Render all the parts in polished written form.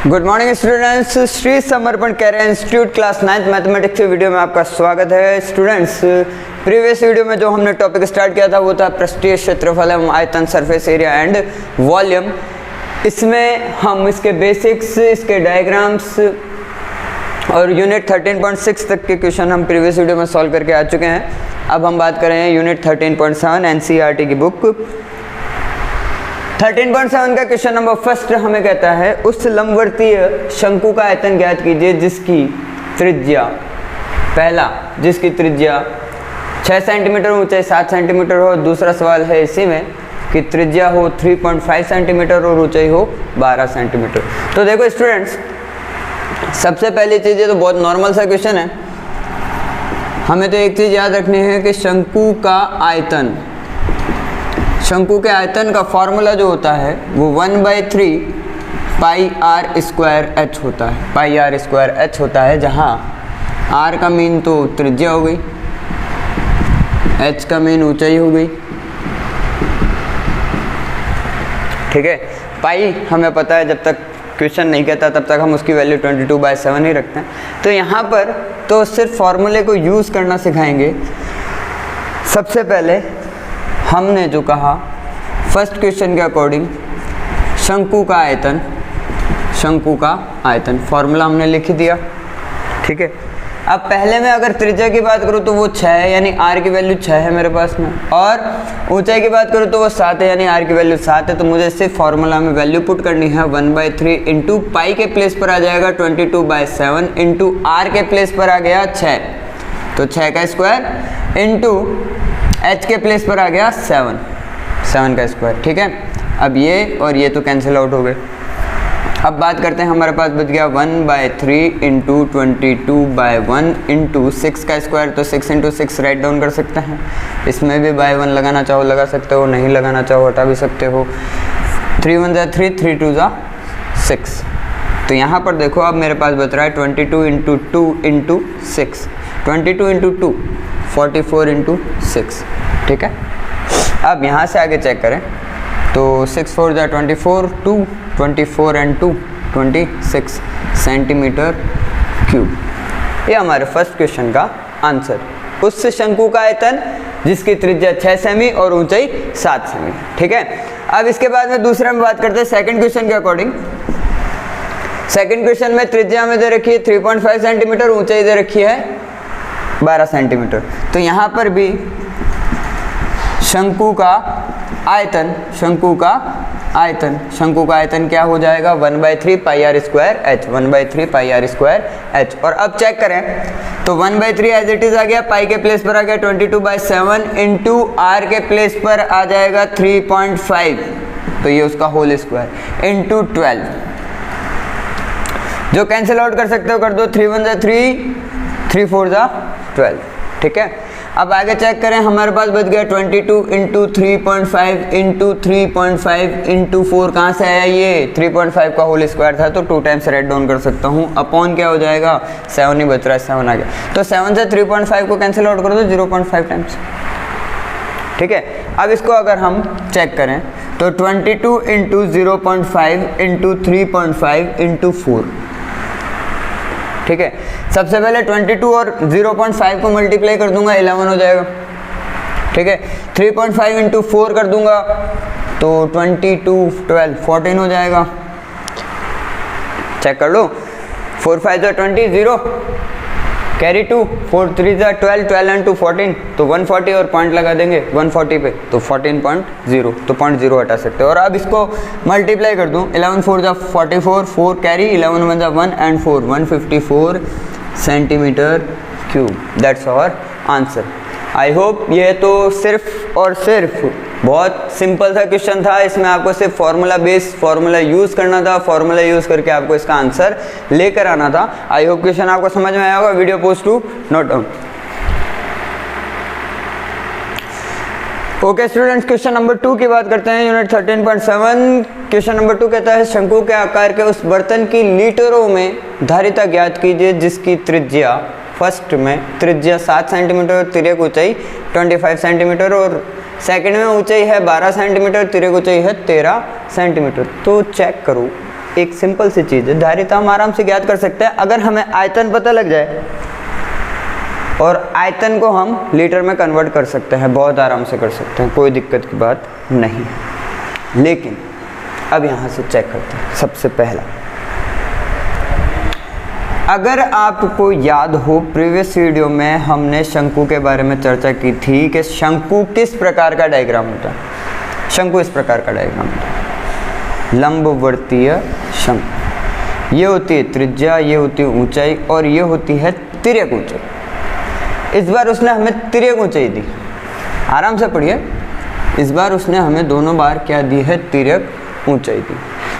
Good morning students, Shri Samarpan career institute class 9th mathematics के video में आपका स्वागत है। स्टूडेंट्स, प्रीवियस वीडियो में जो हमने टॉपिक स्टार्ट किया था वो था पृष्ठीय क्षेत्रफल एवं आयतन, सरफेस एरिया एंड वॉल्यूम। इसमें हम इसके बेसिक्स, इसके डायग्राम्स और यूनिट 13.6 तक के क्वेश्चन हम प्रीवियस वीडियो में सॉल्व करके आ चुके हैं। अब हम बात कर रहे हैं यूनिट 13.7 एनसीईआरटी की बुक 13.7 का क्वेश्चन नंबर फर्स्ट हमें कहता है उस लंबवर्तीय शंकु का आयतन ज्ञात कीजिए जिसकी त्रिज्या, पहला जिसकी त्रिज्या 6 सेंटीमीटर, ऊंचाई 7 सेंटीमीटर हो। दूसरा सवाल है इसी में कि त्रिज्या हो 3.5 सेंटीमीटर और ऊंचाई हो 12 सेंटीमीटर। तो देखो स्टूडेंट्स, सबसे पहली चीज़, ये तो बहुत नॉर्मल सा क्वेश्चन है। हमें तो एक चीज़ याद रखनी है कि शंकु का आयतन, शंकु के आयतन का फॉर्मूला जो होता है वो 1/3 पाई आर स्क्वायर एच होता है, पाई आर स्क्वायर एच होता है, जहाँ आर का मीन तो त्रिज्या हो गई, एच का मीन ऊंचाई हो गई। ठीक है, पाई हमें पता है, जब तक क्वेश्चन नहीं कहता तब तक हम उसकी वैल्यू 22/7 ही रखते हैं। तो यहाँ पर तो सिर्फ फॉर्मूले को यूज़ करना सिखाएंगे। सबसे पहले हमने जो कहा फर्स्ट क्वेश्चन के अकॉर्डिंग शंकु का आयतन, शंकु का आयतन फॉर्मूला हमने लिख दिया। ठीक है, अब पहले में अगर त्रिज्या की बात करूँ तो वो 6 है, यानी आर की वैल्यू 6 है मेरे पास में, और ऊंचाई की बात करूँ तो वो 7 है, यानी आर की वैल्यू 7 है। तो मुझे सिर्फ फॉर्मूला में वैल्यू पुट करनी है 1/3 इंटू पाई के प्लेस पर आ जाएगा 22/7 इंटू आर के प्लेस पर आ गया 6, तो 6 का स्क्वायर इंटू एच के प्लेस पर आ गया 7 का स्क्वायर। ठीक है, अब ये और ये तो कैंसिल आउट हो गए। अब बात करते हैं, हमारे पास बच गया 1/3 इंटू 22/1 इंटू 6 का स्क्वायर, तो 6 इंटू 6 राइट डाउन कर सकते हैं। इसमें भी बाय 1 लगाना चाहो लगा सकते हो, नहीं लगाना चाहो हटा भी सकते हो। 3 1 3, 3 2 6। तो यहाँ पर देखो, अब मेरे पास बच रहा है 22 इंटू 2 इंटू 6, 22 इंटू 2 44 इंटू 6। ठीक है, अब यहाँ से आगे चेक करें तो 6 4 24, 2 24 एंड 2 26 सेंटीमीटर क्यूब। ये हमारे फर्स्ट क्वेश्चन का आंसर। उस शंकु का आयतन जिसकी त्रिज्या 6 सेमी और ऊंचाई 7 सेमी। ठीक है, अब इसके बाद में दूसरे में बात करते हैं सेकंड क्वेश्चन के अकॉर्डिंग। सेकंड क्वेश्चन में त्रिज्या में दे रखी है 3.5 सेंटीमीटर, ऊंचाई दे रखी है 12 सेंटीमीटर। तो यहाँ पर भी शंकु का आयतन, शंकु का आयतन, शंकु का आयतन क्या हो जाएगा 1/3 pi r square h, 1/3 pi r square h. और अब चेक करें तो 1/3 एज इट इज आ गया, पाई के प्लेस पर आ गया 22/7 इंटू आर के प्लेस पर आ जाएगा 3.5, तो ये उसका होल स्क्वायर इंटू 12, जो कैंसिल आउट कर सकते हो कर दो, 3 1 3, 3 4 12। ठीक है, अब आगे चेक करें, हमारे पास बच गया 22 इंटू 3.5 इंटू 3.5 इंटू 4, कहाँ से आया ये 3.5 का होल स्क्वायर था, तो 2 टाइम्स राइट डाउन कर सकता हूँ। अपॉन क्या हो जाएगा 7 ही बच रहा है, 7 आ गया, तो 7 से 3.5 को कैंसिल आउट कर दो 0.5 टाइम्स। ठीक है, अब इसको अगर हम चेक करें तो 22 इंटू 0.5 इंटू 3.5 इंटू 4। ठीक है, सबसे पहले 22 और 0.5 को मल्टीप्लाई कर दूंगा, 11 हो जाएगा। ठीक है, 3.5 इंटू 4 कर दूंगा तो 22 12 14 हो जाएगा। चेक कर लो, 4 5 20, 0 कैरी 2, 4 3 12, 12 एंड 2 14, तो 140 और पॉइंट लगा देंगे 140 पे, तो 14.0, तो 0.0 हटा सकते हो। और अब इसको मल्टीप्लाई कर दूं, 11 4 44, 4 carry, 11 1 1 and 4 154 centimetre cube. That's our answer. I hope ये तो सिर्फ और सिर्फ बहुत सिंपल सा क्वेश्चन था। इसमें आपको सिर्फ फार्मूला बेस्ड फार्मूला यूज़ करना था, फार्मूला यूज़ करके आपको इसका आंसर लेकर आना था। आई होप क्वेश्चन आपको समझ में आया होगा। Video post to note down. Okay students, question number 2 की बात करते हैं, यूनिट 13.7। क्वेश्चन नंबर 2 कहता है शंकु के आकार के उस बर्तन की लीटरों में धारिता ज्ञात कीजिए जिसकी त्रिज्या, फर्स्ट में त्रिज्या 7 सेंटीमीटर और तिर्यक ऊंचाई 25 सेंटीमीटर, और सेकंड में ऊंचाई है 12 सेंटीमीटर, तिर्यक ऊंचाई है 13 सेंटीमीटर। तो चेक करो एक सिंपल सी चीज़ है, धारिता हम आराम से ज्ञात कर सकते हैं अगर हमें आयतन पता लग जाए, और आयतन को हम लीटर में कन्वर्ट कर सकते हैं, बहुत आराम से कर सकते हैं, कोई दिक्कत की बात नहीं। लेकिन अब यहाँ से चेक करते हैं। सबसे पहला, अगर आपको याद हो प्रीवियस वीडियो में हमने शंकु के बारे में चर्चा की थी कि शंकु किस प्रकार का डायग्राम होता है। शंकु इस प्रकार का डायग्राम होता है, लंबवर्तीय शंकु। ये होती है त्रिज्या, ये होती है ऊंचाई, और ये होती है तिर्यक ऊंचाई। इस बार उसने हमें तिर्यक ऊंचाई दी, आराम से पढ़िए। इस बार उसने हमें दोनों बार क्या दी है, तिर्यक ऊंचाई दी।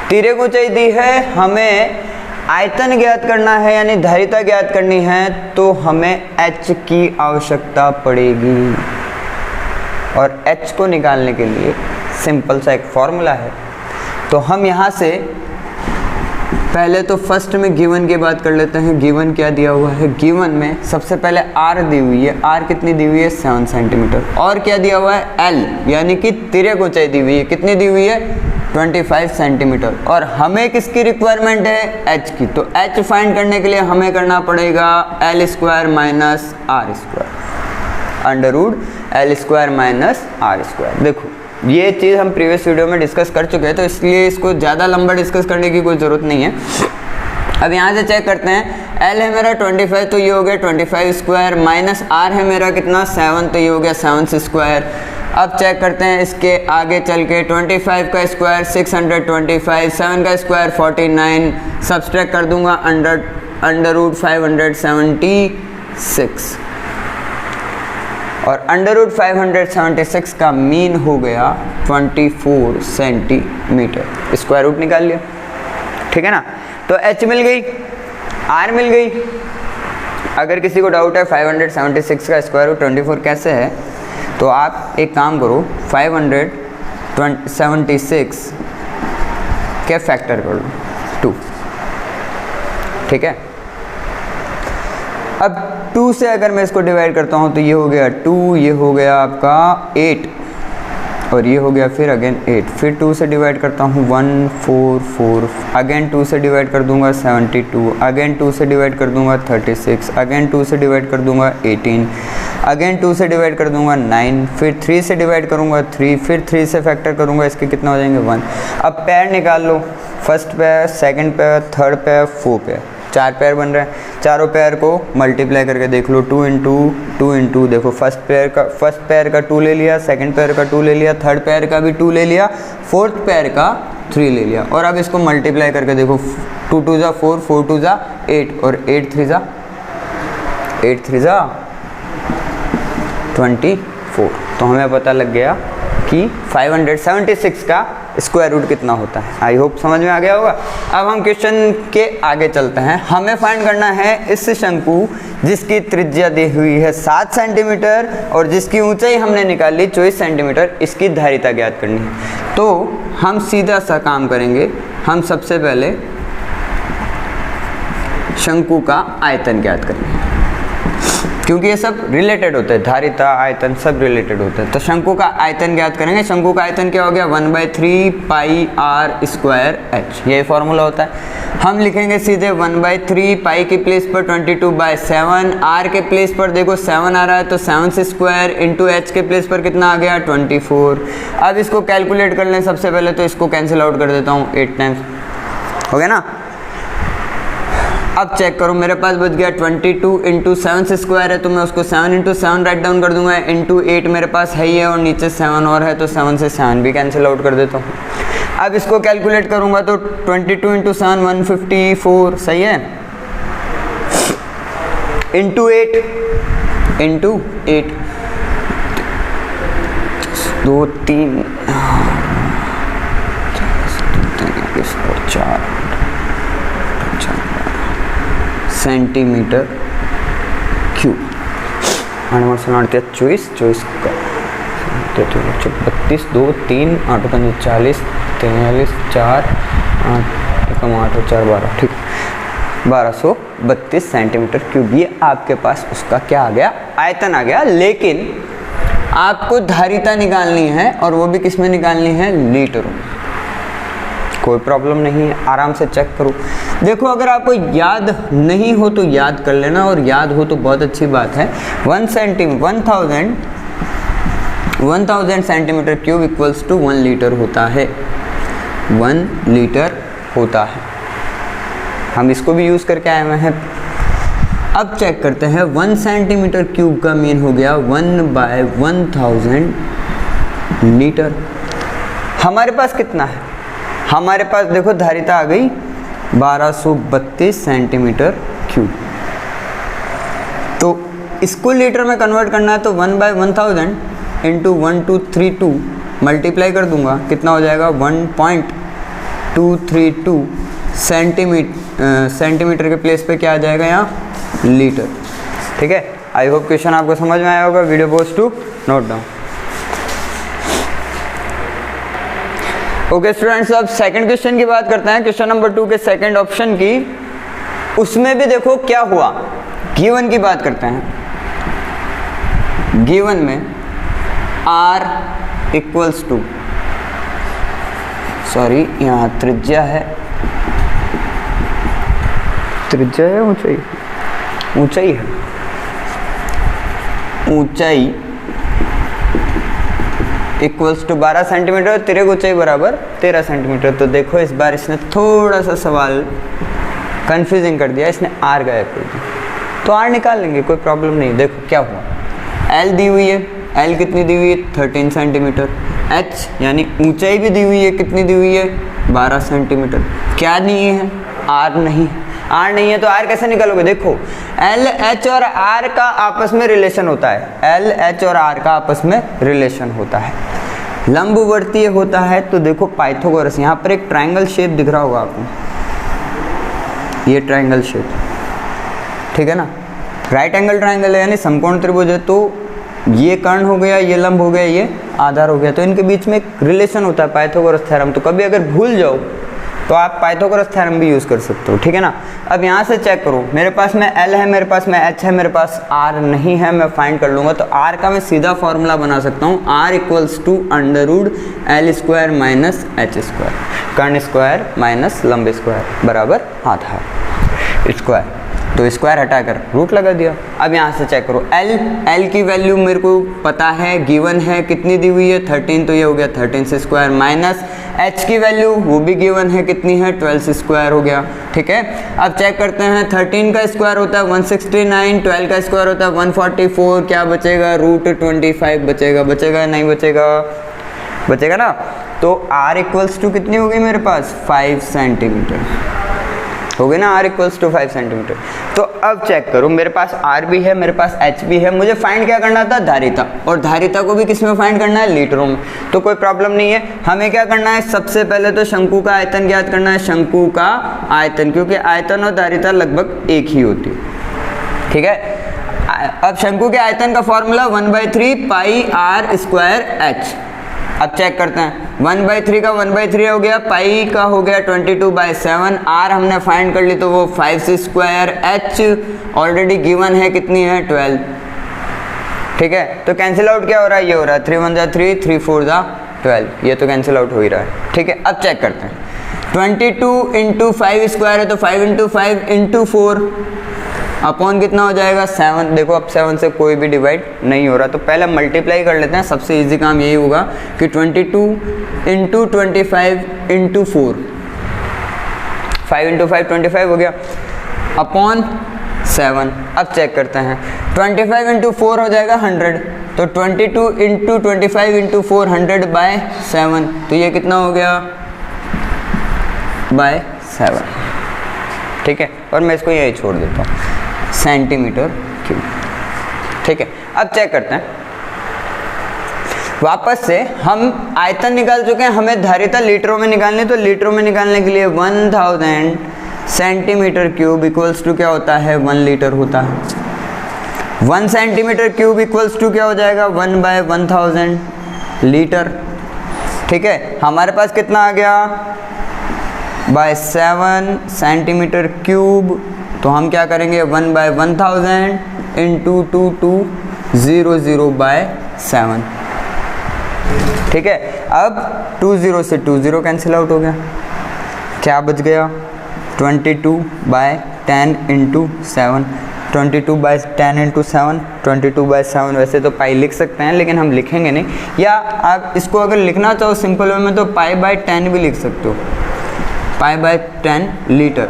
तिर्यक ऊंचाई दी है, हमें आयतन ज्ञात करना है यानी धारिता ज्ञात करनी है, तो हमें h की आवश्यकता पड़ेगी। और h को निकालने के लिए सिंपल सा एक फॉर्मूला है। तो हम यहाँ से पहले तो फर्स्ट में गिवन की बात कर लेते हैं। गिवन क्या दिया हुआ है, गिवन में सबसे पहले r दी हुई है। r कितनी दी हुई है, 7 सेंटीमीटर। और क्या दिया हुआ है, l यानी कि तिर्यक ऊंचाई दी हुई है। कितनी दी हुई है, 25 सेंटीमीटर। और हमें किसकी रिक्वायरमेंट है, h की। तो h फाइंड करने के लिए हमें करना पड़ेगा l square minus r square, under root l square minus r square. देखो ये चीज़ हम प्रीवियस वीडियो में डिस्कस कर चुके हैं, तो इसलिए इसको ज़्यादा लंबा डिस्कस करने की कोई ज़रूरत नहीं है। अब यहाँ से चेक करते हैं, l है मेरा 25, तो ये हो गया 25 स्क्वायर, माइनस r है मेरा कितना 7, तो ये हो गया 7 स्क्वायर। अब चेक करते हैं इसके आगे चल के, 25 का स्क्वायर 625, 7 का स्क्वायर 49, सब्सट्रैक्ट कर दूंगा अंडर रूट 576, और अंडर रूट 576 का मीन हो गया 24 सेंटीमीटर। स्क्वायर रूट निकाल लिया, ठीक है ना। तो h मिल गई, r मिल गई। अगर किसी को डाउट है 576 का स्क्वायर रूट 24 कैसे है, तो आप एक काम करो, 576 के फैक्टर कर लो 2, ठीक है। अब 2 से अगर मैं इसको डिवाइड करता हूँ तो ये हो गया 2, ये हो गया आपका 8, और ये हो गया फिर अगेन 8, फिर 2 से डिवाइड करता हूँ 144, अगेन 2 से डिवाइड कर दूंगा 72, अगेन 2 से डिवाइड कर दूंगा 36, अगेन 2 से डिवाइड कर दूंगा 18, अगेन 2 से डिवाइड कर दूंगा 9, फिर 3 से डिवाइड करूंगा 3, फिर 3 से फैक्टर करूंगा, इसके कितना हो जाएंगे 1। अब पेयर निकाल लो, first pair, second pair, third pair, 4 pair, 4 pair बन रहे हैं। चारों पेयर को मल्टीप्लाई करके देख लो, 2 इंटू 2 इंटू, देखो फर्स्ट पेयर का 2 ले लिया, सेकंड पेयर का 2 ले लिया, थर्ड पेयर का भी 2 ले लिया, फोर्थ पेयर का 3 ले लिया। और अब इसको मल्टीप्लाई करके देखो, 2 2 जा 4, 4 2 जा 8, और 8 3 जा 24। तो हमें पता लग गया कि 576 का स्क्वायर रूट कितना होता है। आई होप समझ में आ गया होगा। अब हम क्वेश्चन के आगे चलते हैं। हमें फाइंड करना है इस शंकु जिसकी त्रिज्या दी हुई है 7 सेंटीमीटर और जिसकी ऊंचाई हमने निकाली 24 सेंटीमीटर, इसकी धारिता ज्ञात करनी है। तो हम सीधा सा काम करेंगे, हम सबसे पहले शंकु का आयतन ज्ञात करेंगे, क्योंकि ये सब रिलेटेड होते हैं, धारिता आयतन सब रिलेटेड होते हैं। तो शंकु का आयतन ज्ञात करेंगे। शंकु का आयतन क्या हो गया, 1/3 पाई r स्क्वायर h, ये फॉर्मूला होता है। हम लिखेंगे सीधे 1/3 पाई के प्लेस पर 22/7, r के प्लेस पर देखो 7 आ रहा है तो 7 स्क्वायर इंटू h के प्लेस पर कितना आ गया 24। अब इसको कैलकुलेट कर लें सबसे पहले, तो इसको कैंसिल आउट कर देता हूँ, 8 टाइम्स हो गया ना। अब चेक करो, मेरे पास बच गया 22 इंटू 7 स्क्वायर है, तो मैं उसको 7 इंटू 7 राइट डाउन कर दूंगा, इंटू 8 मेरे पास है ही है और नीचे 7 और है, तो 7 से 7 भी कैंसिल आउट कर देता हूँ। अब इसको कैलकुलेट करूंगा तो 22 इंटू 7 154, सही है, इंटू 8 2 3 4 सेंटीमीटर क्यूब। 24 का 32 2 3 8 5 40 43 4 8 8 4 12, ठीक, 1232 सेंटीमीटर क्यूब। ये आपके पास उसका क्या आ गया, आयतन आ गया। लेकिन आपको धारिता निकालनी है, और वो भी किस में निकालनी है, लीटरों। कोई प्रॉब्लम नहीं है, आराम से चेक करो। देखो अगर आपको याद नहीं हो तो याद कर लेना, और याद हो तो बहुत अच्छी बात है। 1000 centimetre cube equals to 1 litre होता है, 1 लीटर होता है। हम इसको भी यूज़ करके आए हुए हैं। अब चेक करते हैं, 1 सेंटीमीटर क्यूब का मीन हो गया 1/1000 लीटर। हमारे पास कितना है? हमारे पास देखो धारिता आ गई 1232 सेंटीमीटर क्यूब। तो इसको लीटर में कन्वर्ट करना है तो 1/1000 इंटू 1232 मल्टीप्लाई कर दूंगा, कितना हो जाएगा 1.232 सेंटीमीटर के प्लेस पे क्या आ जाएगा यहाँ, लीटर। ठीक है, आई होप क्वेश्चन आपको समझ में आया होगा। Video post to note down. Okay students, अब सेकंड क्वेश्चन की बात करते हैं, क्वेश्चन नंबर 2 के सेकंड ऑप्शन की। उसमें भी देखो क्या हुआ, गिवन की बात करते हैं। गिवन में r इक्वल्स टू, सॉरी यहाँ त्रिज्या है, त्रिज्या है ऊंचाई, ऊंचाई है, ऊंचाई इक्वल्स टू 12 सेंटीमीटर, तिरक ऊंचाई बराबर 13 सेंटीमीटर। तो देखो इस बार इसने थोड़ा सा सवाल कंफ्यूजिंग कर दिया, इसने r गायब कर दिया। तो r निकाल लेंगे, कोई प्रॉब्लम नहीं। देखो क्या हुआ, l दी हुई है, l कितनी दी हुई है 13 सेंटीमीटर, h यानी ऊंचाई भी दी हुई है, कितनी दी हुई है 12 सेंटीमीटर। क्या नहीं है, r नहीं है। r नहीं है तो r कैसे निकालोगे? देखो l h और r का आपस में रिलेशन होता है, l h और r का आपस में रिलेशन होता है, लंबवर्तीय होता है। तो देखो पाइथागोरस, यहाँ पर एक ट्रायंगल शेप दिख रहा होगा आपको, ये ट्रायंगल शेप, ठीक है ना, राइट एंगल ट्रायंगल है यानी समकोण त्रिभुज है। तो ये कर्ण हो गया, ये लंब हो गया, ये आधार हो गया, तो इनके बीच में एक रिलेशन होता है, पाइथागोरस थ्योरम। तो कभी अगर भूल जाओ तो आप पाइथागोरस थ्योरम भी यूज़ कर सकते हो, ठीक है ना। अब यहाँ से चेक करो, मेरे पास में L है, मेरे पास में H है, मेरे पास R नहीं है, मैं फाइंड कर लूँगा। तो R का मैं सीधा फॉर्मूला बना सकता हूँ, R equals to √L² minus H², कर्ण स्क्वायर माइनस लंब स्क्वायर बराबर आधार स्क्वायर। तो स्क्वायर हटाकर रूट लगा दिया। अब यहाँ से चेक करो, L की वैल्यू मेरे को पता है, गिवन है, कितनी दी हुई है 13, तो ये हो गया 13 से स्क्वायर, माइनस H की वैल्यू वो भी गिवन है, कितनी है 12 से स्क्वायर हो गया, ठीक है। अब चेक करते हैं, 13 का स्क्वायर होता है 169, 12 का स्क्वायर होता है 144, क्या बचेगा √25 बचेगा, बचेगा नहीं बचेगा, बचेगा ना। तो R इक्वल्स टू कितनी होगी मेरे पास 5 सेंटीमीटर हो गई ना, R इक्वल्स टू 5 सेंटीमीटर। तो अब चेक करो, मेरे पास R भी है, मेरे पास H भी है, मुझे फाइंड क्या करना था धारिता, और धारिता को भी किस में फाइंड करना है लीटरों में। तो कोई प्रॉब्लम नहीं है, हमें क्या करना है, सबसे पहले तो शंकु का आयतन ज्ञात करना है, शंकु का आयतन, क्योंकि आयतन और धारिता लगभग एक ही होती है, ठीक है। अब शंकु के आयतन का फॉर्मूला 1/3 पाई r²h। अब चेक करते हैं, 1/3 का 1/3 हो गया, पाई का हो गया 22/7, r हमने फाइंड कर ली तो वो 5 स्क्वायर, h ऑलरेडी गिवन है, कितनी है 12, ठीक है। तो कैंसिल आउट क्या हो रहा है, ये हो रहा है 3 1 जा 3, 3 4 जा 12, ये तो कैंसिल आउट हो ही रहा है, ठीक है। अब चेक करते हैं, 22 इंटू 5 स्क्वायर है तो 5 इंटू 5 इंटू 4 अपॉन कितना हो जाएगा 7। देखो अब 7 से कोई भी डिवाइड नहीं हो रहा, तो पहले मल्टीप्लाई कर लेते हैं, सबसे इजी काम यही होगा कि 22 इंटू 25 इंटू 4, 5 इंटू 5 25 हो गया, अपॉन 7। अब चेक करते हैं, 25 इंटू 4 हो जाएगा 100, तो 22 इंटू 25 इंटू 4 100/7, तो ये कितना हो गया बाय 7, ठीक है। और मैं इसको यही छोड़ देता हूँ, सेंटीमीटर क्यूब, ठीक है। अब चेक करते हैं, वापस से हम आयतन निकाल चुके हैं, हमें धारिता लीटरों में निकालनी, तो लीटरों में निकालने के लिए 1000 सेंटीमीटर क्यूब इक्वल्स टू क्या होता है 1 लीटर होता है। 1 सेंटीमीटर क्यूब इक्वल्स टू क्या हो जाएगा 1/1000 लीटर, ठीक है। हमारे पास कितना आ गया बाय 7 सेंटीमीटर क्यूब, तो हम क्या करेंगे 1/1000 इंटू 2200/7, ठीक है। अब 20 से 20 कैंसिल आउट हो गया, क्या बच गया 22/10 इंटू 7, 22/10 इंटू 7, 22/7। वैसे तो पाई लिख सकते हैं लेकिन हम लिखेंगे नहीं, या आप इसको अगर लिखना चाहो सिंपल वे में तो π/10 भी लिख सकते हो, π/10 लीटर।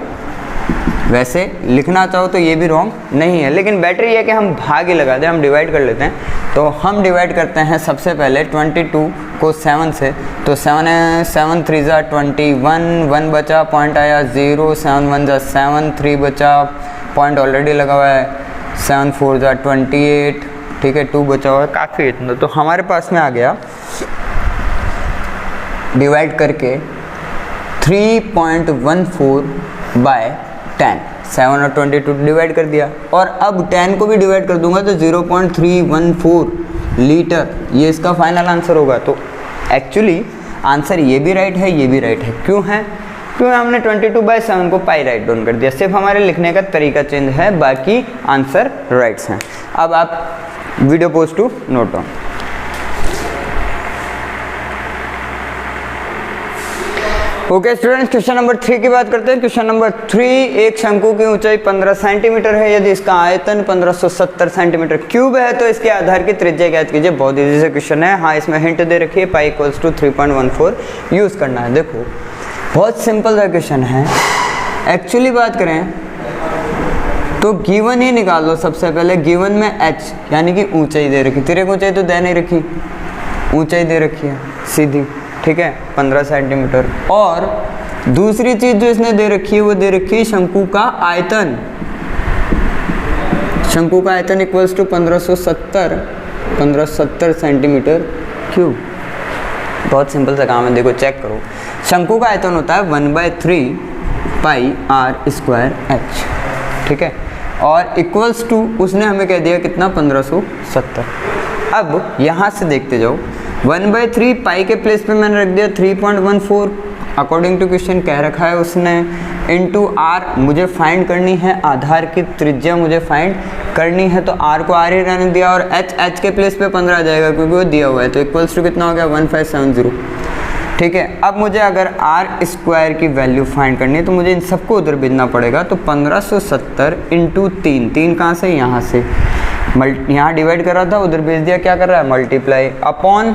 वैसे लिखना चाहो तो ये भी रॉन्ग नहीं है, लेकिन बेटर ये है कि हम भाग ही लगा दें, हम डिवाइड कर लेते हैं। तो हम डिवाइड करते हैं सबसे पहले 22 को 7 से, तो 7 3 जा 21, 1 बचा, पॉइंट आया 0, 7 1 जा 7, 3 बचा, पॉइंट ऑलरेडी लगा हुआ है, 7 4 जा 28, ठीक है, 2 बचा हुआ है, काफ़ी इतना। तो हमारे पास में आ गया डिवाइड करके 3.14/10, 7 और 22 डिवाइड कर दिया, और अब 10 को भी डिवाइड कर दूंगा तो 0.314 लीटर, ये इसका फाइनल आंसर होगा। तो एक्चुअली आंसर ये भी राइट है, ये भी राइट है। क्यों है? क्योंकि हमने 22/7 को पाई राइट डाउन कर दिया, सिर्फ हमारे लिखने का तरीका चेंज है, बाकी आंसर राइट्स हैं। अब आप video post to note down. Okay students, question number 3 की बात करते हैं। क्वेश्चन नंबर 3, एक शंकु की ऊंचाई 15 सेंटीमीटर है, यदि इसका आयतन 1570 सेंटीमीटर क्यूब है तो इसके आधार की त्रिज्या ज्ञात कीजिए। बहुत इजी से क्वेश्चन है। हाँ, इसमें हिंट दे रखी है, पाई इक्वल्स टू 3.14 यूज करना है। देखो बहुत सिंपल सा क्वेश्चन है। एक्चुअली बात करें तो गिवन ही निकाल लो। सबसे पहले गिवन में h यानी कि ऊंचाई दे रखी, तेरे को ऊंचाई तो दे नहीं रखी, ऊंचाई दे रखी है सीधी, ठीक है, 15 सेंटीमीटर। और दूसरी चीज जो इसने दे रखी है वो दे रखी है शंकु का आयतन। शंकु का आयतन इक्वल्स टू 1570 सेंटीमीटर क्यूब। बहुत सिंपल सा काम है, देखो चेक करो। शंकु का आयतन होता है 1/3 पाई r² h, ठीक है, और इक्वल्स टू उसने हमें कह दिया कितना, 1570। अब यहाँ से देखते जाओ, 1/3 पाई के प्लेस पे मैंने रख दिया 3.14, अकॉर्डिंग टू क्वेश्चन कह रखा है उसने, इनटू r मुझे फाइंड करनी है, आधार की त्रिज्या मुझे फाइंड करनी है, तो r को r ही रहने दिया, और h के प्लेस पे 15 आ जाएगा क्योंकि वो दिया हुआ है, तो इक्वल्स टू कितना हो गया 1570, ठीक है। अब मुझे अगर r² की वैल्यू फाइंड करनी है तो मुझे इन सबको उधर भेजना पड़ेगा, तो 1570 इंटू 3 कहाँ से, यहाँ से, यहाँ डिवाइड कर रहा था उधर भेज दिया, क्या कर रहा है, मल्टीप्लाई अपॉन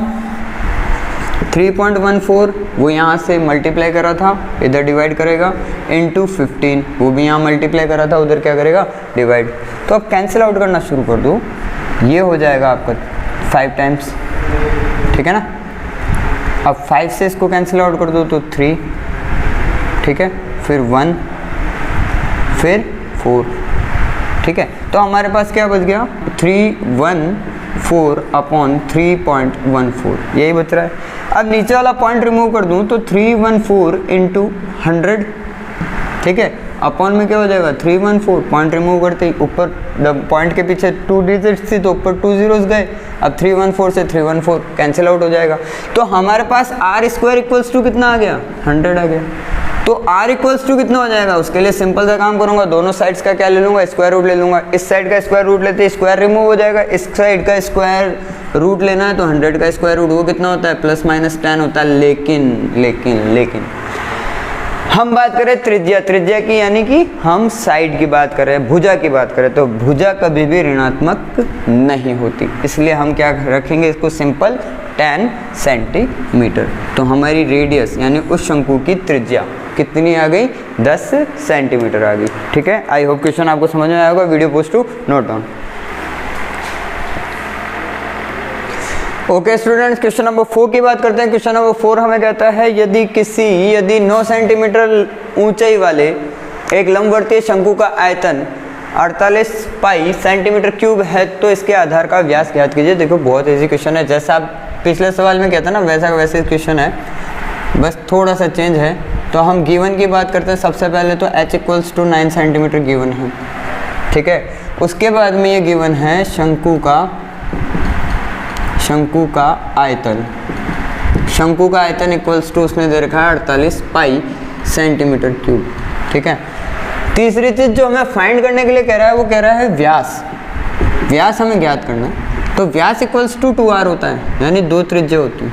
3.14, वो यहाँ से मल्टीप्लाई कर रहा था, इधर डिवाइड करेगा, इंटू 15, वो भी यहाँ मल्टीप्लाई कर रहा था, उधर क्या करेगा, डिवाइड। तो अब कैंसिल आउट करना शुरू कर दो, ये हो जाएगा आपका 5 टाइम्स, ठीक है ना। अब 5 से इसको कैंसिल आउट कर दो तो 3, ठीक है, फिर 1, फिर 4, ठीक है। तो हमारे पास क्या बच गया, 314 अपॉन 3.14, यही बच रहा है। अब नीचे वाला पॉइंट रिमूव कर दूं तो 314 इंटू 100, ठीक है, अपॉन में क्या हो जाएगा 314, पॉइंट रिमूव करते ही ऊपर पॉइंट के पीछे 2 डिजिट्स थी तो ऊपर 2 zeros गए, अब 314 से 314 कैंसिल आउट हो जाएगा। तो हमारे पास r² इक्वल्स टू कितना आ गया, 100 आ गया। तो r इक्वल्स टू कितना हो जाएगा, उसके लिए सिंपल सा काम करूंगा, दोनों साइड्स का क्या ले लूंगा, स्क्वायर रूट ले लूंगा। इस साइड का स्क्वायर रूट लेते स्क्वायर रिमूव हो जाएगा, इस साइड का स्क्वायर रूट लेना है तो 100 का स्क्वायर रूट वो कितना होता है, +-10 होता है। लेकिन हम बात करें त्रिज्या की, यानी कि हम साइड की बात करें, भुजा की बात करें, तो भुजा कभी भी ऋणात्मक नहीं होती, इसलिए हम क्या रखेंगे इसको सिंपल 10 सेंटीमीटर। तो हमारी रेडियस यानी उस शंकु की त्रिज्या कितनी आ गई, 10 सेंटीमीटर आ गई, ठीक है। आई होप क्वेश्चन आपको समझ में आया होगा। Video post to note down. Okay students, question number 4 की बात करते हैं। क्वेश्चन नंबर 4 हमें कहता है यदि 9 सेंटीमीटर ऊंचाई वाले एक लंबवर्तीय शंकु का आयतन 48 पाई सेंटीमीटर क्यूब है तो इसके आधार का व्यास ज्ञात कीजिए। देखो बहुत इजी क्वेश्चन है, जैसा आप पिछले सवाल में कहते हैं ना वैसा का वैसे क्वेश्चन है, बस थोड़ा सा चेंज है। तो हम गिवन की बात करते हैं। सबसे पहले तो h equals to 9 centimetre given है, ठीक है। उसके बाद में ये गिवन है शंकु का आयतन। शंकु का आयतन इक्वल्स टू उसने दे रखा है 48 पाई सेंटीमीटर क्यूब, ठीक है। तीसरी चीज़ जो हमें फाइंड करने के लिए कह रहा है वो कह रहा है व्यास हमें ज्ञात करना है। तो व्यास इक्वल्स टू 2r होता है, यानी 2 त्रिज्या होती है।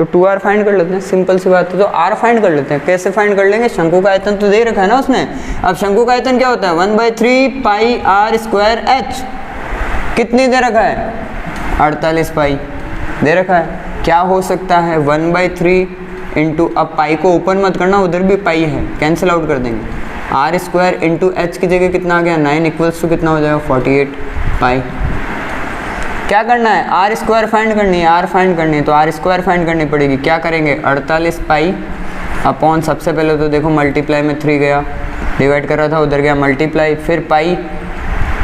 तो 2r फाइंड कर लेते हैं, सिंपल सी बात है। तो r फाइंड कर लेते हैं। कैसे फाइंड कर लेंगे, शंकु का आयतन तो दे रखा है ना उसने। अब शंकु का आयतन क्या होता है 1/3 पाई r स्क्वायर h। कितनी दे रखा है 48 पाई दे रखा है। क्या हो सकता है 1/3 इंटू, अब पाई को ओपन मत करना, उधर भी पाई है, कैंसिल आउट कर देंगे। आर स्क्वायर इंटू एच की जगह कितना आ गया 9 इक्वल्स टू कितना हो जाएगा 48 पाई। क्या करना है आर स्क्वायर फाइंड करनी है, आर फाइंड करनी है तो आर स्क्वायर फाइंड करनी पड़ेगी। क्या करेंगे 48 पाई अपॉन, सबसे पहले तो देखो मल्टीप्लाई में 3 गया, डिवाइड कर रहा था उधर गया मल्टीप्लाई, फिर पाई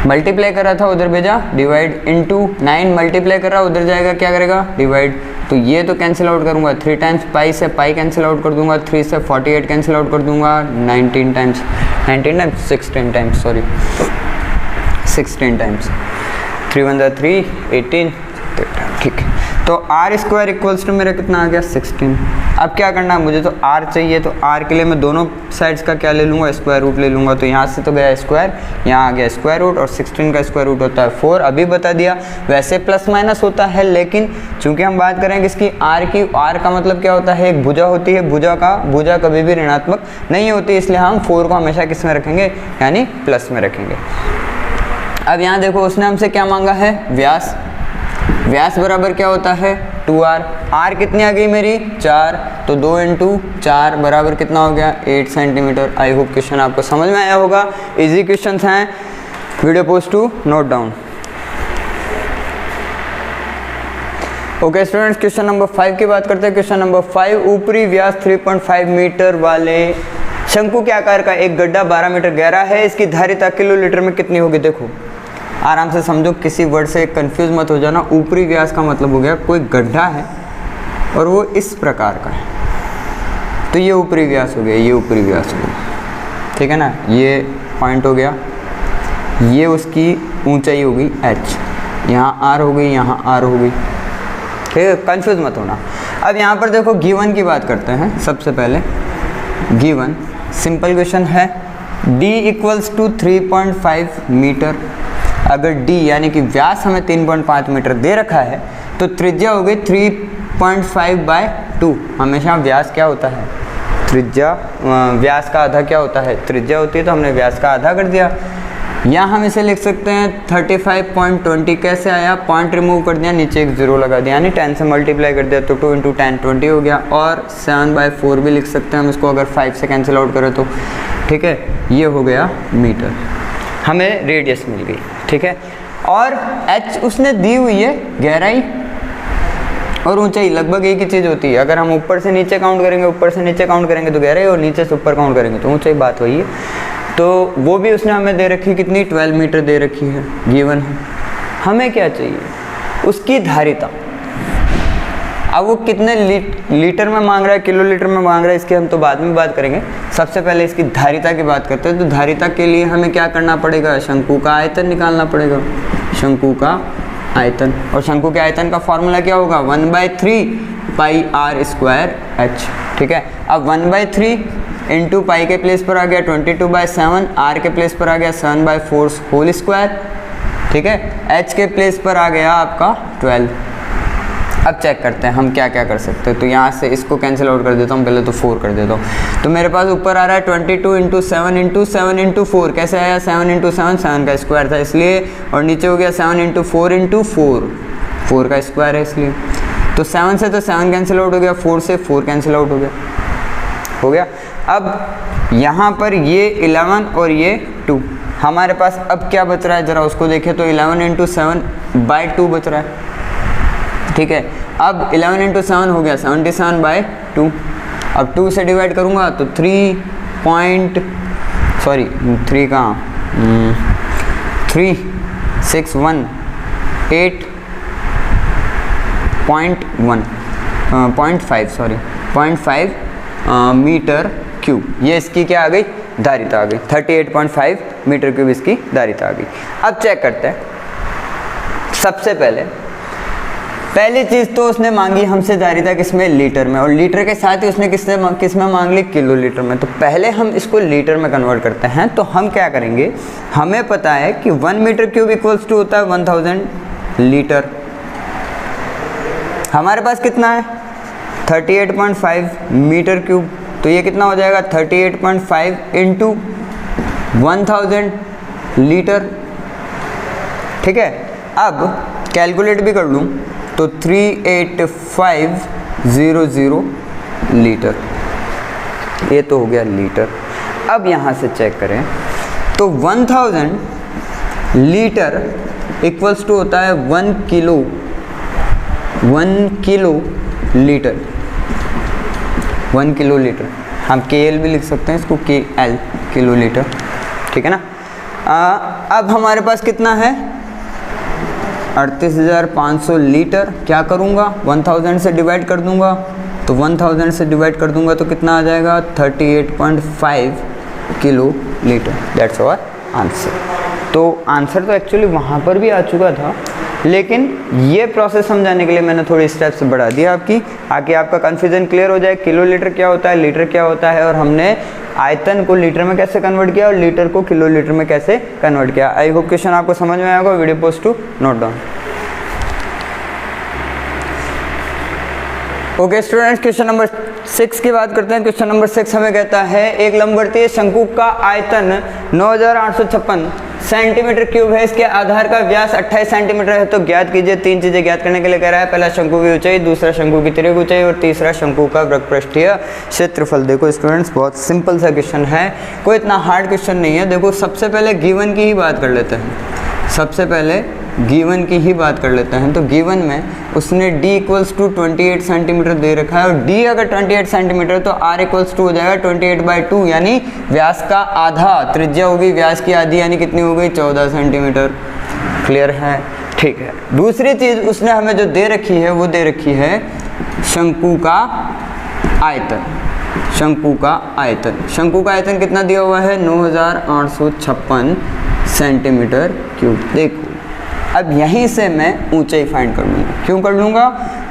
मल्टीप्लाई कर रहा था उधर भेजा डिवाइड, इंटू 9 मल्टीप्लाई कर रहा उधर जाएगा क्या करेगा डिवाइड। तो ये तो कैंसिल आउट करूंगा 3 टाइम्स पाई से पाई कैंसिल आउट कर दूंगा, 3 से 48 कैंसिल आउट कर दूंगा, 16 टाइम्स 3 1 3 18, ठीक है। तो आर स्क्वायर इक्वल्स टू मेरा कितना आ गया 16। अब क्या करना है मुझे, तो आर चाहिए, तो आर के लिए मैं दोनों साइड्स का क्या ले लूँगा स्क्वायर रूट ले लूँगा। तो यहाँ से तो गया स्क्वायर, यहाँ आ गया स्क्वायर रूट, और 16 का स्क्वायर रूट होता है 4। अभी बता दिया, वैसे प्लस माइनस होता है, लेकिन चूंकि हम बात करेंगे इसकी आर की, आर का मतलब क्या होता है एक भुजा होती है, भुजा कभी भी ऋणात्मक नहीं होती, इसलिए हम 4 को हमेशा किस में रखेंगे यानी प्लस में रखेंगे। अब यहाँ देखो उसने हमसे क्या मांगा है व्यास, व्यास बराबर क्या होता है 2r, r कितनी आ गई मेरी 4, तो 2 × 4 बराबर कितना हो गया 8 सेंटीमीटर। आई होप क्वेश्चन आपको समझ में आया होगा, इजी क्वेश्चंस हैं, video post to note down. Okay students, question number 5 की बात करते हैं। क्वेश्चन नंबर 5, ऊपरी व्यास 3.5 मीटर वाले शंकु के आकार का एक गड्ढा 12 मीटर गहरा है, इसकी धारिता किलोलीटर में कितनी होगी। देखो आराम से समझो, किसी वर्ड से कंफ्यूज मत हो जाना। ऊपरी व्यास का मतलब हो गया कोई गड्ढा है और वो इस प्रकार का है, तो ये ऊपरी व्यास हो गया, ये ऊपरी व्यास हो गया, ठीक है ना। ये पॉइंट हो गया, ये उसकी ऊंचाई हो गई h, यहाँ r हो गई, यहाँ r हो गई, ठीक है, कंफ्यूज मत होना। अब यहाँ पर देखो गिवन की बात करते हैं। सबसे पहले गिवन सिंपल क्वेश्चन है, d इक्वल्स टू 3.5 मीटर। अगर d यानी कि व्यास हमें 3.5 मीटर दे रखा है, तो त्रिज्या हो गई 3.5/2। हमेशा व्यास क्या होता है त्रिज्या, व्यास का आधा क्या होता है त्रिज्या होती है, तो हमने व्यास का आधा कर दिया। यहाँ हम इसे लिख सकते हैं 35.20। कैसे आया, पॉइंट रिमूव कर दिया, नीचे एक 0 लगा दिया, यानी 10 से मल्टीप्लाई कर दिया, तो 2 × 10 20 हो गया। और 7/4 भी लिख सकते हैं हम इसको, अगर 5 से कैंसिल आउट करें तो, ठीक है। ये हो गया मीटर, हमें रेडियस मिल गई, ठीक है। और h उसने दी हुई है गहराई और ऊंचाई लगभग एक ही चीज़ होती है। अगर हम ऊपर से नीचे काउंट करेंगे, ऊपर से नीचे काउंट करेंगे तो गहराई, और नीचे से ऊपर काउंट करेंगे तो ऊंचाई, बात वही है। तो वो भी उसने हमें दे रखी कितनी 12 मीटर दे रखी है, गिवन है। हमें क्या चाहिए उसकी धारिता। अब वो कितने लीटर में मांग रहा है, किलोलीटर में मांग रहा है, इसकी हम तो बाद में बात करेंगे। सबसे पहले इसकी धारिता की बात करते हैं। तो धारिता के लिए हमें क्या करना पड़ेगा, शंकु का आयतन निकालना पड़ेगा, शंकु का आयतन। और शंकु के आयतन का फॉर्मूला क्या होगा 1/3 पाई r स्क्वायर h, ठीक है। अब 1/3 इंटू पाई के प्लेस पर आ गया 22/7, r के प्लेस पर आ गया 7/4 होल स्क्वायर, ठीक है। h के प्लेस पर आ गया आपका 12। अब चेक करते हैं हम क्या क्या कर सकते हैं। तो यहाँ से इसको कैंसिल आउट कर देता हूँ, पहले तो 4 कर देता हूँ। तो मेरे पास ऊपर आ रहा है 22 × 7 × 4। कैसे आया 7 × 7, 7 का स्क्वायर था इसलिए, और नीचे हो गया 7 × 4 × 4, 4 का स्क्वायर है इसलिए। तो 7 से तो 7 कैंसिल आउट हो गया, 4 से 4 कैंसिल आउट हो गया। अब यहाँ पर ये 11 और ये 2 हमारे पास अब क्या बच रहा है, ज़रा उसको देखें। तो 11 × 7/2 बच रहा है, ठीक है। अब 11 × 7 हो गया 77/2। अब 2 से डिवाइड करूँगा तो 3 कहाँ 361 0.5 मीटर क्यूब। ये इसकी क्या आ गई धारिता आ गई, 38.5 मीटर क्यूब इसकी धारिता आ गई। अब चेक करते हैं। सबसे पहली चीज़ तो उसने मांगी हमसे धारिता किसमें लीटर में, और लीटर के साथ ही उसने किस में मांग ली किलोलीटर में। तो पहले हम इसको लीटर में कन्वर्ट करते हैं। तो हम क्या करेंगे, हमें पता है कि 1 मीटर क्यूब इक्वल्स टू होता है 1000 लीटर। हमारे पास कितना है 38.5 मीटर क्यूब, तो ये कितना हो जाएगा 38.5 इंटू 1000 लीटर। ठीक है, अब कैलकुलेट भी कर लूँ तो 38500 लीटर, ये तो हो गया लीटर। अब यहाँ से चेक करें तो 1000 लीटर इक्वल्स टू होता है 1 किलो लीटर, 1 किलो लीटर। हम KL भी लिख सकते हैं इसको, KL किलो लीटर, ठीक है ना। अब हमारे पास कितना है 38,500 लीटर। क्या करूँगा 1000 से डिवाइड कर दूंगा, तो 1000 से डिवाइड कर दूंगा तो कितना आ जाएगा 38.5 kilo litre. That's our answer. तो आंसर तो एक्चुअली वहाँ पर भी आ चुका था, लेकिन ये प्रोसेस समझाने के लिए मैंने थोड़ी स्टेप्स बढ़ा दिया आपकी, आगे आपका कन्फ्यूजन क्लियर हो जाए। किलो लीटर क्या होता है, लीटर क्या होता है, और हमने आयतन को लीटर में कैसे कन्वर्ट किया और लीटर को किलो लीटर में कैसे कन्वर्ट किया। आई होप क्वेश्चन आपको समझ में आएगा। Video post to note down. Okay students, question number 6 की बात करते हैं। क्वेश्चन नंबर 6 हमें कहता है एक लंबवर्तीय शंकु का आयतन 9856 सेंटीमीटर क्यूब है, इसके आधार का व्यास 28 सेंटीमीटर है, तो ज्ञात कीजिए। 3 चीजें ज्ञात करने के लिए कह रहा है। पहला शंकु की ऊंचाई, दूसरा शंकु की तिर्यक ऊंचाई, और तीसरा शंकु का वृत्तपृष्ठीय क्षेत्रफल। देखो स्टूडेंट्स, बहुत सिंपल सा क्वेश्चन है, कोई इतना हार्ड क्वेश्चन नहीं है। देखो सबसे पहले गिवन की ही बात कर लेते हैं, सबसे पहले गिवन की ही बात कर लेते हैं। तो गिवन में उसने d इक्वल्स टू 28 सेंटीमीटर दे रखा है, और d अगर 28 सेंटीमीटर तो r इक्वल्स टू हो जाएगा 28/2, यानी व्यास का आधा, त्रिज्या होगी व्यास की आधी, यानी कितनी हो गई 14 सेंटीमीटर। क्लियर है, ठीक है। दूसरी चीज उसने हमें जो दे रखी है वो दे रखी है शंकु का आयतन। शंकु का आयतन, शंकु का आयतन कितना दिया हुआ है 9856 सेंटीमीटर क्यूब। देखो अब यहीं से मैं ऊंचाई फाइंड कर लूँगा। क्यों कर लूँगा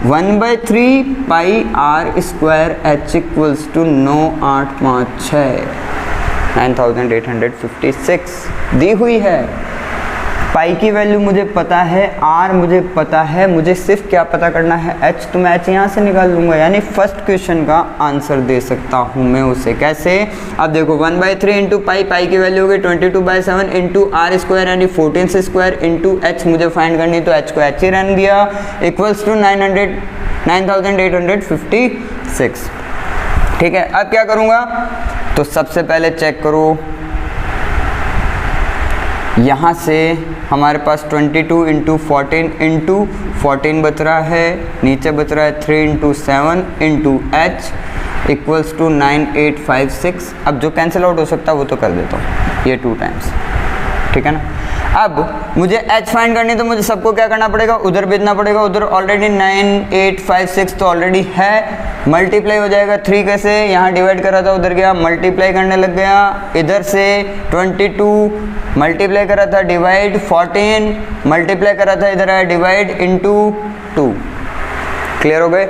1/3 pi r square h equals to 9856 दी हुई है। पाई की वैल्यू मुझे पता है, r मुझे पता है, मुझे सिर्फ क्या पता करना है h, तो मैं h यहाँ से निकाल लूँगा, यानी फर्स्ट क्वेश्चन का आंसर दे सकता हूँ मैं उसे। कैसे, अब देखो 1/3 इंटू पाई, पाई की वैल्यू हो गई 22/7 इंटू r स्क्वायर यानी 14 स्क्वायर इंटू h मुझे फाइंड करनी, तो h को h ही रहने दिया, इक्वल्स टू 9856। ठीक है, अब क्या करूँगा, तो सबसे पहले चेक करो, यहाँ से हमारे पास 22 इंटू 14 बच रहा है, नीचे बच रहा है 3 into 7 into h equals to 9856। अब जो कैंसिल आउट हो सकता है वो तो कर देता हूँ, ये 2 टाइम्स, ठीक है ना। अब मुझे h फाइंड करनी, तो मुझे सबको क्या करना पड़ेगा, उधर भेजना पड़ेगा। उधर ऑलरेडी 9856 तो ऑलरेडी है, मल्टीप्लाई हो जाएगा 3 कैसे, यहाँ डिवाइड करा था उधर गया मल्टीप्लाई करने लग गया, इधर से 22 मल्टीप्लाई करा था डिवाइड, 14 मल्टीप्लाई करा था इधर आया डिवाइड इंटू 2। क्लियर हो गए।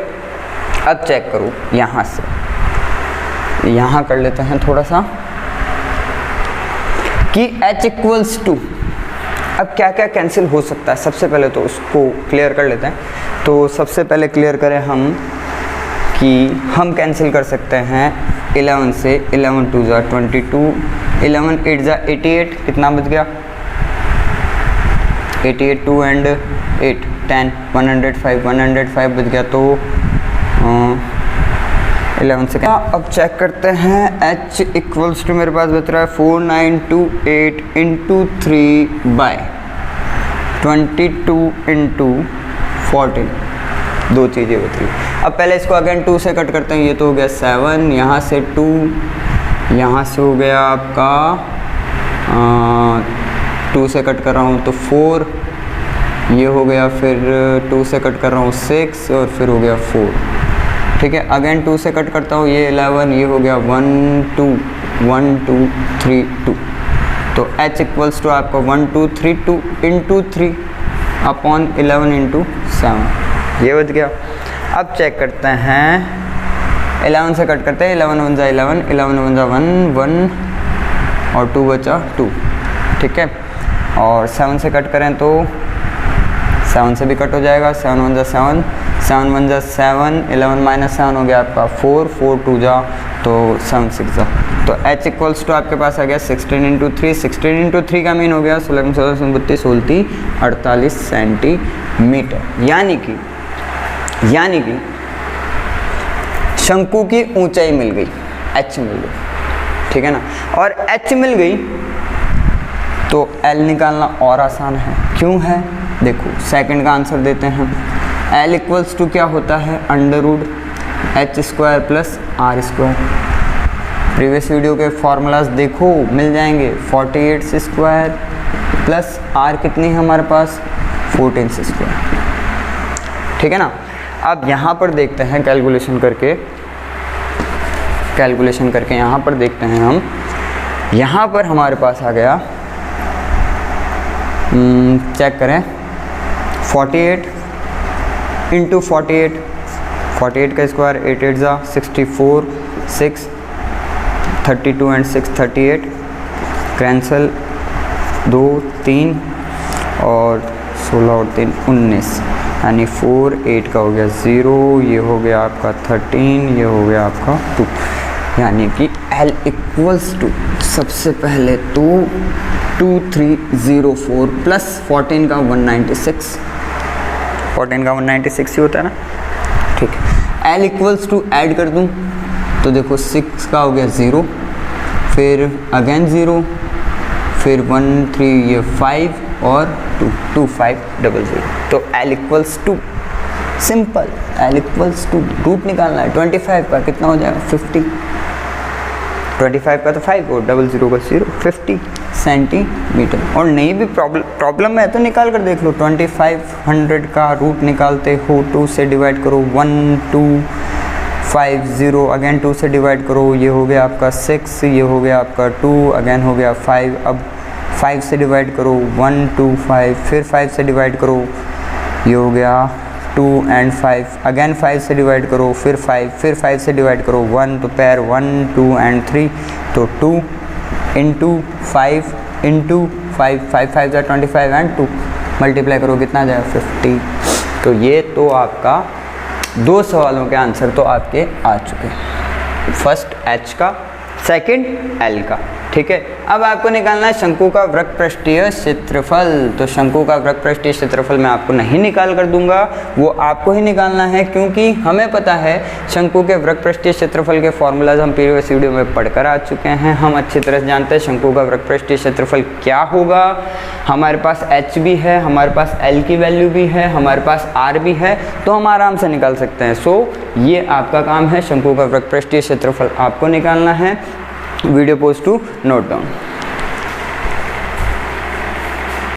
अब चेक करो, यहाँ से यहाँ कर लेते हैं थोड़ा सा कि h इक्वल्स टू, अब क्या क्या कैंसिल हो सकता है सबसे पहले तो उसको क्लियर कर लेते हैं। तो सबसे पहले क्लियर करें हम कि हम कैंसिल कर सकते हैं 11 से, 11 2 ज़ा 22, 11 8 ज़ा 88, कितना बच गया 88, 2 एंड 8 10, 105 बच गया, तो 11 से क्या। अब चेक करते हैं h इक्वल्स टू मेरे पास बच रहा है 4928 इंटू 3/22 इंटू 14, 2 चीज़ें बच रही। अब पहले इसको अगेन 2 से कट करते हैं, ये तो हो गया 7, यहाँ से 2, यहाँ से हो गया आपका 2 से कट कर रहा हूँ तो 4, ये हो गया, फिर 2 से कट कर रहा हूँ 6, और फिर हो गया 4। ठीक है, अगेन 2 से कट करता हूँ, ये 11, ये हो गया 1 2 1 2 3 2, तो h इक्वल्स टू आपका 1 2 3 2 इंटू 3 अपॉन 11 इंटू 7, ये बच गया। अब चेक करते हैं, 11 से कट करते हैं, 11 1 ज़ा 11, 11 1 ज़ा 1 1 और 2 बचा 2, ठीक है। और 7 से कट करें तो 7 से भी कट हो जाएगा, 7 1 जा 7, 7 1 जा 7, 11 माइनस 7 हो गया आपका 4, 4 2 जा तो 7 6 जा, तो h इक्वल्स टू आपके पास आ गया 16 इंटू 3, 16 इंटू 3 का मीन हो गया 16 16 32 16 48 सेंटीमीटर। यानी कि शंकु की ऊंचाई मिल गई, h मिल गई, ठीक है ना। और h मिल गई तो l निकालना और आसान है। क्यों है, देखो सेकंड का आंसर देते हैं। l इक्वल्स टू क्या होता है, under root h square plus R square. Previous video के फॉर्मूलाज देखो, मिल जाएंगे। 48 स्क्वायर प्लस आर कितनी है हमारे पास, 14 स्क्वायर, ठीक है ना। अब यहाँ पर देखते हैं कैलकुलेशन करके यहाँ पर देखते हैं हम। यहाँ पर हमारे पास आ गया, चेक करें, 48 इंटू 48 का स्क्वायर 8 8 जा 64, 6 32 एंड 6 38, कैंसल 2 3 और 16 और 3 19, यानी 4 8 का हो गया 0, ये हो गया आपका 13, ये हो गया आपका 2, यानी कि L इक्वल्स टू सबसे पहले तो 2304 प्लस 14 का 196, 14 का 196 ही होता है ना, ठीक है। L इक्वल्स टू ऐड कर दूं तो देखो 6 का हो गया 0, फिर अगेन 0, फिर 1 3 ये 5 और 2 2 5 0 0, तो L equals to simple, L equals to root निकालना है 25 का, कितना हो जाएगा 50, 25 का तो 5 और 00 का 0, 50 सेंटीमीटर। और नहीं भी प्रॉब्लम है तो निकाल कर देख लो, 2500 का रूट निकालते हो 2 से डिवाइड करो, 1 2 5 0, अगेन 2 से डिवाइड करो, ये हो गया आपका 6, ये हो गया आपका 2, अगेन हो गया 5, अब 5 से डिवाइड करो 1 2 5, फिर 5 से डिवाइड करो, ये हो गया 2 एंड 5, अगेन 5 से डिवाइड करो, फिर 5, फिर 5 से डिवाइड करो 1, तो पैर 1 2 एंड 3, तो 2 इंटू 5 इंटू 5, 5 5 जा 25 एंड 2 मल्टीप्लाई करो, कितना जाएगा 50। तो ये तो आपका 2 सवालों के आंसर तो आपके आ चुके हैं, फर्स्ट H का, सेकंड L का, ठीक है। अब आपको निकालना है शंकु का वृत्तपृष्ठीय क्षेत्रफल। तो शंकु का वृत्तपृष्ठीय क्षेत्रफल मैं आपको नहीं निकाल कर दूंगा, वो आपको ही निकालना है, क्योंकि हमें पता है शंकु के वृत्तपृष्ठीय क्षेत्रफल के फॉर्मूलाज हम प्रीवियस वीडियो में पढ़कर आ चुके हैं। हम अच्छी तरह से जानते हैं शंकु का वृत्तपृष्ठीय क्षेत्रफल क्या होगा। हमारे पास H भी है, हमारे पास L की वैल्यू भी है, हमारे पास R भी है, तो हम आराम से निकाल सकते हैं। सो ये आपका काम है, शंकु का वृत्तपृष्ठीय क्षेत्रफल आपको निकालना है। Video post to note down.